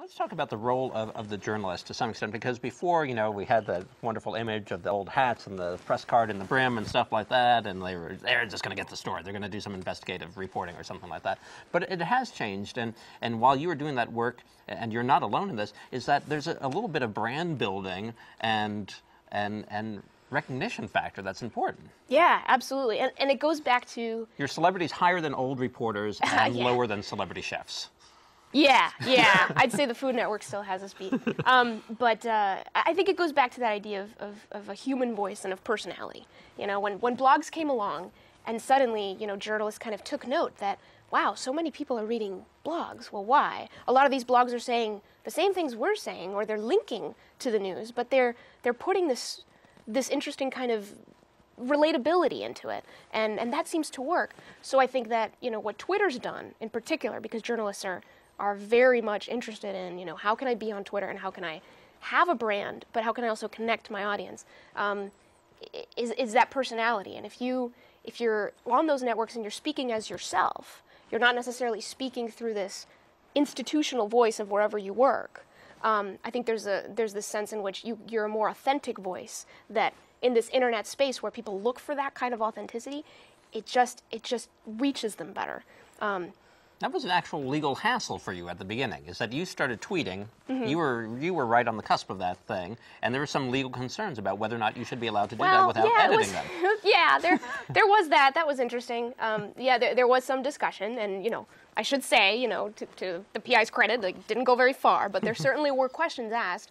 Let's talk about the role of the journalist to some extent, because before, you know, we had the wonderful image of the old hats and the press card and the brim and stuff like that, and they're just going to get the story. They're going to do some investigative reporting or something like that. But it has changed, and while you were doing that work, and you're not alone in this, is that there's a little bit of brand building and recognition factor that's important. Yeah, absolutely, and it goes back to... Your celebrity's higher than old reporters and lower than celebrity chefs. Yeah, I'd say the Food Network still has us beat. But I think it goes back to that idea of a human voice and of personality. You know, when blogs came along and suddenly, you know, journalists kind of took note that, wow, so many people are reading blogs. Well, why? A lot of these blogs are saying the same things we're saying, or they're linking to the news, but they're putting this interesting kind of relatability into it, and that seems to work. So I think that, you know, what Twitter's done in particular, because journalists are very much interested in, you know, how can I be on Twitter and how can I have a brand, but how can I also connect to my audience, is that personality. And if you're on those networks and you're speaking as yourself, you're not necessarily speaking through this institutional voice of wherever you work. I think there's this sense in which you're a more authentic voice, that in this internet space where people look for that kind of authenticity, it just reaches them better. That was an actual legal hassle for you at the beginning, is that you started tweeting, you were right on the cusp of that thing, and there were some legal concerns about whether or not you should be allowed to do that without editing them. Yeah, there was that. That was interesting. There was some discussion, and, you know, I should say, you know, to the PI's credit, they didn't go very far, but there certainly were questions asked.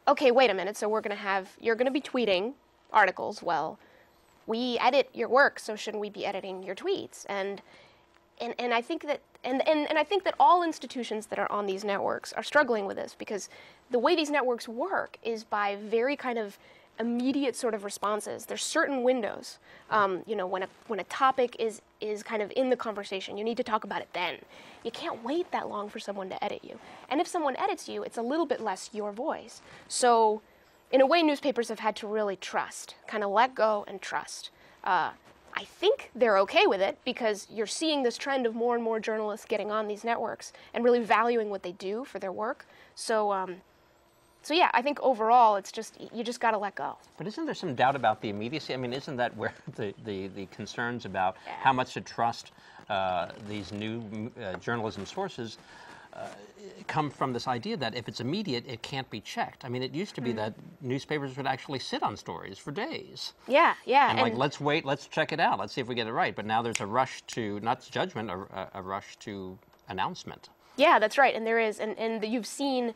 Okay, wait a minute, so you're going to be tweeting articles. Well, we edit your work, so shouldn't we be editing your tweets? And I think that I think that all institutions that are on these networks are struggling with this, because the way these networks work is by very kind of immediate sort of responses. There's certain windows. You know, when a topic is kind of in the conversation, you need to talk about it then. You can't wait that long for someone to edit you. And if someone edits you, it's a little bit less your voice. So in a way, newspapers have had to really trust, kind of let go and trust. I think they're okay with it, because you're seeing this trend of more and more journalists getting on these networks and really valuing what they do for their work. So yeah, I think overall it's just, you just got to let go. But isn't there some doubt about the immediacy? I mean, isn't that where the concerns about how much to trust these new journalism sources come from this idea that if it's immediate, it can't be checked? I mean, it used to be that newspapers would actually sit on stories for days. Yeah. And like, let's wait, let's check it out, let's see if we get it right. But now there's a rush to, not judgment, a rush to announcement. Yeah, that's right, and there is. And you've seen,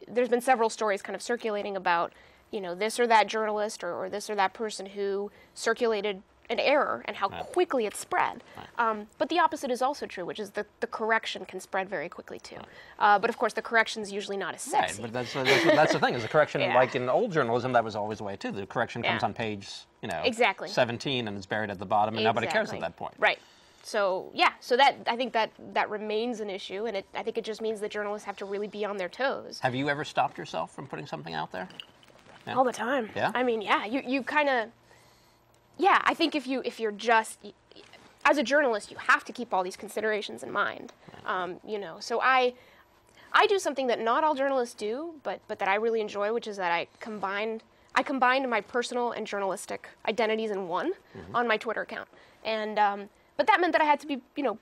there's been several stories kind of circulating about, you know, this or that journalist or this or that person who circulated an error and how quickly it spread. But the opposite is also true, which is that the correction can spread very quickly too. But of course, the correction's usually not as sexy. Right, but that's the thing, is the correction, like in old journalism, that was always the way too. The correction comes on page, you know, 17, and it's buried at the bottom, and nobody cares at that point. Right. So yeah, so that, I think that remains an issue, and I think it just means that journalists have to really be on their toes. Have you ever stopped yourself from putting something out there? Yeah. All the time. Yeah? I mean, yeah, you kind of, yeah, I think if you're just, as a journalist, you have to keep all these considerations in mind. You know, so I do something that not all journalists do, but that I really enjoy, which is that I combined my personal and journalistic identities in one on my Twitter account. And but that meant that I had to be, you know,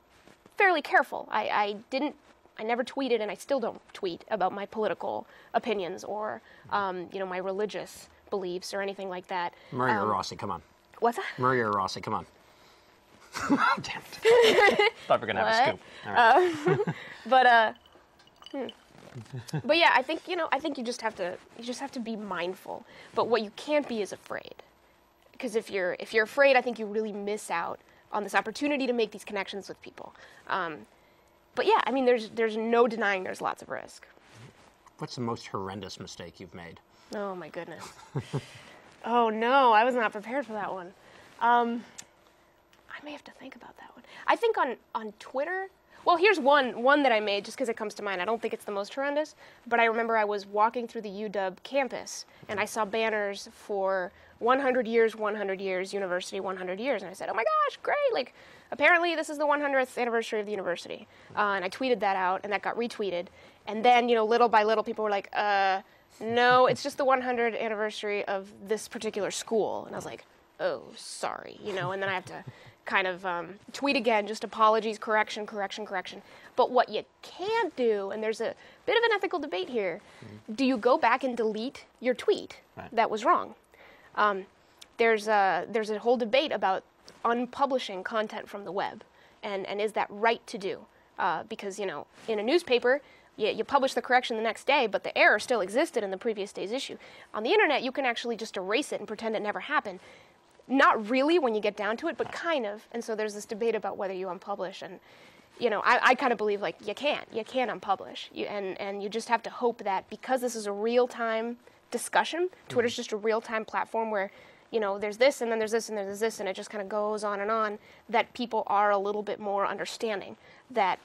fairly careful. I never tweeted, and I still don't tweet about my political opinions or, you know, my religious beliefs or anything like that. Maria Rossi, come on. What's that? Maria Rossi, come on. Damn it. Thought we were going to have a scoop. All right. But yeah, I think, you know, you just have to be mindful. But what you can't be is afraid. Because if you're afraid, I think you really miss out on this opportunity to make these connections with people. But yeah, I mean, there's no denying there's lots of risk. What's the most horrendous mistake you've made? Oh my goodness. Oh no, I was not prepared for that one. I may have to think about that one. I think on Twitter, well, here's one that I made just because it comes to mind. I don't think it's the most horrendous, but I remember I was walking through the UW campus and I saw banners for 100 years, 100 years, university 100 years, and I said, oh my gosh, great, like, apparently this is the 100th anniversary of the university. And I tweeted that out, and that got retweeted. And then, little by little, people were like, no, it's just the 100th anniversary of this particular school. And I was like, oh, sorry, and then I have to kind of tweet again, just apologies, correction, correction, correction. But what you can't do, and there's a bit of an ethical debate here, do you go back and delete your tweet that was wrong? There's a whole debate about unpublishing content from the web, and is that right to do? Because, in a newspaper, you publish the correction the next day, but the error still existed in the previous day's issue. On the internet, you can actually just erase it and pretend it never happened. Not really when you get down to it, but kind of. And so there's this debate about whether you unpublish. And, I kind of believe, you can't unpublish. And you just have to hope that because this is a real-time discussion, Twitter's just a real-time platform where, there's this, and then there's this, and there's this, and it just kind of goes on, that people are a little bit more understanding that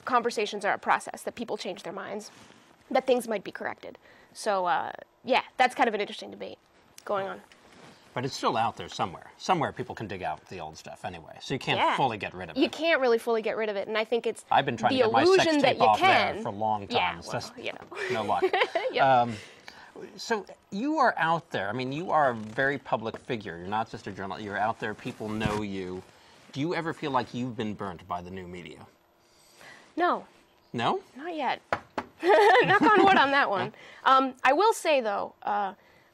conversations are a process, that people change their minds, that things might be corrected. So, yeah, that's kind of an interesting debate going on. But it's still out there somewhere. Somewhere people can dig out the old stuff anyway. So you can't fully get rid of it. You can't really fully get rid of it. And I think it's I've been trying to get my sex tape off there for a long time. Yeah, No luck. Yep. So you are out there. I mean, you are a very public figure. You're not just a journalist. You're out there. People know you. Do you ever feel like you've been burnt by the new media? No. No? Not yet. Knock on wood on that one. I will say, though,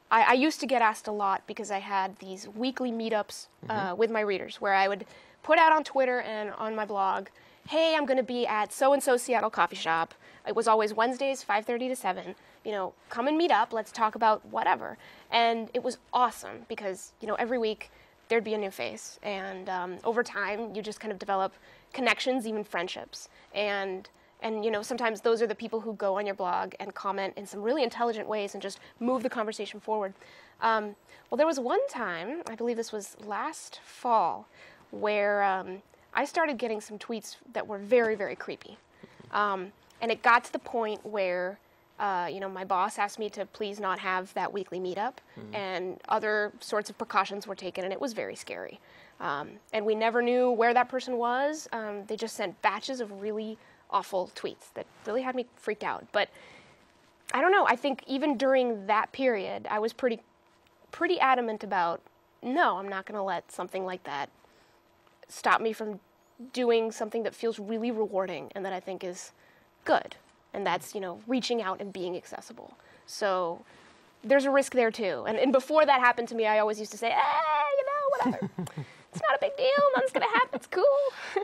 I used to get asked a lot because I had these weekly meetups with my readers where I would put out on Twitter and on my blog, hey, I'm going to be at so-and-so Seattle coffee shop. It was always Wednesdays, 5:30 to 7. Come and meet up. Let's talk about whatever. And it was awesome because, every week there'd be a new face. And over time, you just kind of develop connections, even friendships. And sometimes those are the people who go on your blog and comment in some really intelligent ways and just move the conversation forward. Well, there was one time, I believe this was last fall, where I started getting some tweets that were very, very creepy. And it got to the point where, my boss asked me to please not have that weekly meetup, and other sorts of precautions were taken, and it was very scary. And we never knew where that person was. They just sent batches of really awful tweets that really had me freaked out. But I don't know, I think even during that period, I was pretty adamant about, no, I'm not going to let something like that stop me from doing something that feels really rewarding and that I think is good. And that's, reaching out and being accessible. So there's a risk there too. And before that happened to me, I always used to say, whatever. It's not a big deal, nothing's going to happen, it's cool.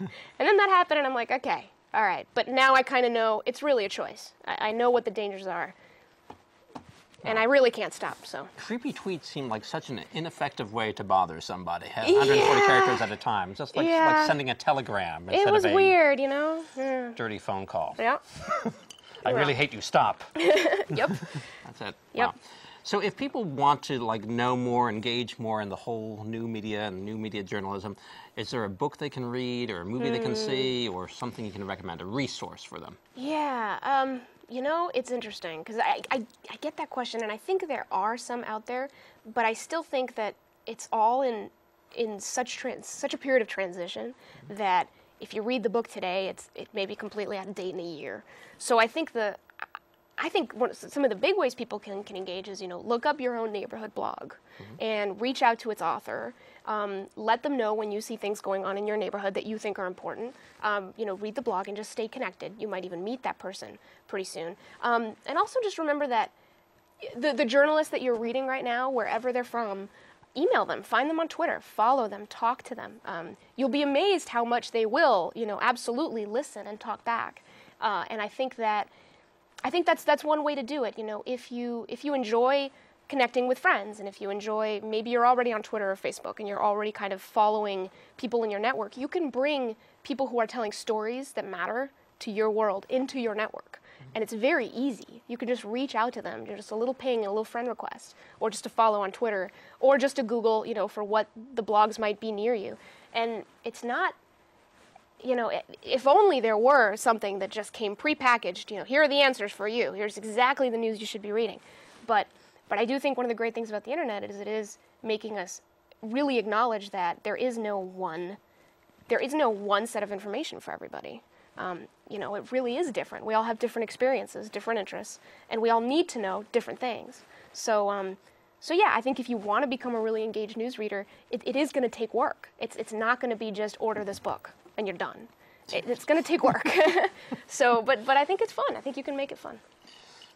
And then that happened and I'm like, okay. All right, but now I kind of know it's really a choice. I know what the dangers are, and I really can't stop, so. Creepy tweets seem like such an ineffective way to bother somebody. 140 characters at a time, just like sending a telegram instead it was of a weird, dirty phone call. Yeah. I really hate you, stop. Yep. That's it. Yep. Wow. So if people want to know more, engage more in the whole new media and new media journalism, is there a book they can read or a movie they can see or something you can recommend, a resource for them? Yeah, it's interesting because I get that question and I think there are some out there, but I still think that it's all in such a period of transition that if you read the book today, it may be completely out of date in a year. So I think some of the big ways people can engage is, look up your own neighborhood blog and reach out to its author. Let them know when you see things going on in your neighborhood that you think are important. Read the blog and just stay connected. You might even meet that person pretty soon. And also just remember that the journalists that you're reading right now, wherever they're from, email them, find them on Twitter, follow them, talk to them. You'll be amazed how much they will, absolutely listen and talk back. And I think that's one way to do it. If you enjoy connecting with friends, and if you enjoy, maybe you're already on Twitter or Facebook, and you're already kind of following people in your network, you can bring people who are telling stories that matter to your world into your network. And it's very easy. You can just reach out to them, just a little ping, a little friend request, or just to follow on Twitter, or just to Google, for what the blogs might be near you. And it's not, if only there were something that just came prepackaged, here are the answers for you. Here's exactly the news you should be reading. But I do think one of the great things about the internet is it is making us really acknowledge that there is no one set of information for everybody. You know, it really is different. We all have different experiences, different interests, and we all need to know different things. So, so yeah, I think if you want to become a really engaged news reader, it is going to take work. It's not going to be just order this book and you're done. It's going to take work. So, but I think it's fun. I think you can make it fun.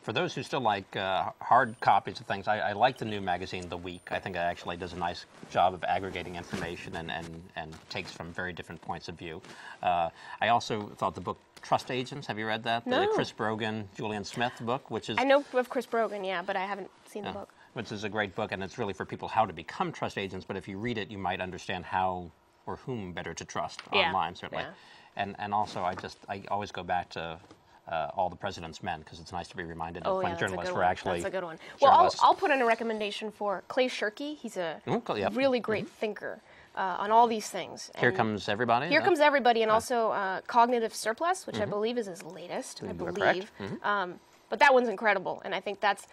For those who still like hard copies of things, I like the new magazine, The Week. I think it actually does a nice job of aggregating information and takes from very different points of view. I also thought the book Trust Agents, have you read that? No. The Chris Brogan, Julian Smith book, which is... I know of Chris Brogan, yeah, but I haven't seen the book. Which is a great book, and it's really for people how to become trust agents, but if you read it, you might understand how or whom better to trust online, certainly. Yeah. And also, I always go back to All the President's Men, because it's nice to be reminded of when journalists were actually That's a good one. Well, I'll put in a recommendation for Clay Shirky. He's a really great thinker on all these things. Here Comes Everybody? Here Comes Everybody, and also Cognitive Surplus, which I believe is his latest, I believe. But that one's incredible, and I think that's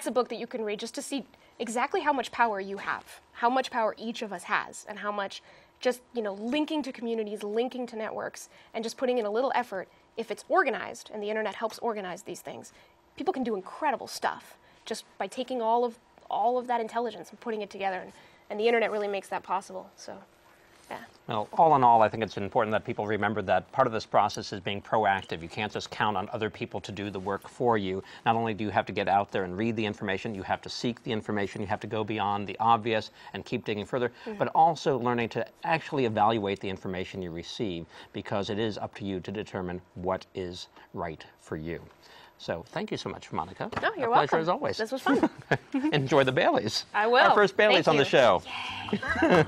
a book that you can read just to see exactly how much power you have, how much power each of us has, and how much just, you know, linking to communities, linking to networks, and just putting in a little effort. If it's organized, and the internet helps organize these things, people can do incredible stuff just by taking all of that intelligence and putting it together, and the internet really makes that possible. So, yeah. Well, all in all, I think it's important that people remember that part of this process is being proactive. You can't just count on other people to do the work for you. Not only do you have to get out there and read the information, you have to seek the information, you have to go beyond the obvious and keep digging further, but also learning to actually evaluate the information you receive, because it is up to you to determine what is right for you. So thank you so much, Monica. No, you're welcome. Pleasure as always. This was fun. Enjoy the Baileys. I will. Our first Baileys on the show. Yay.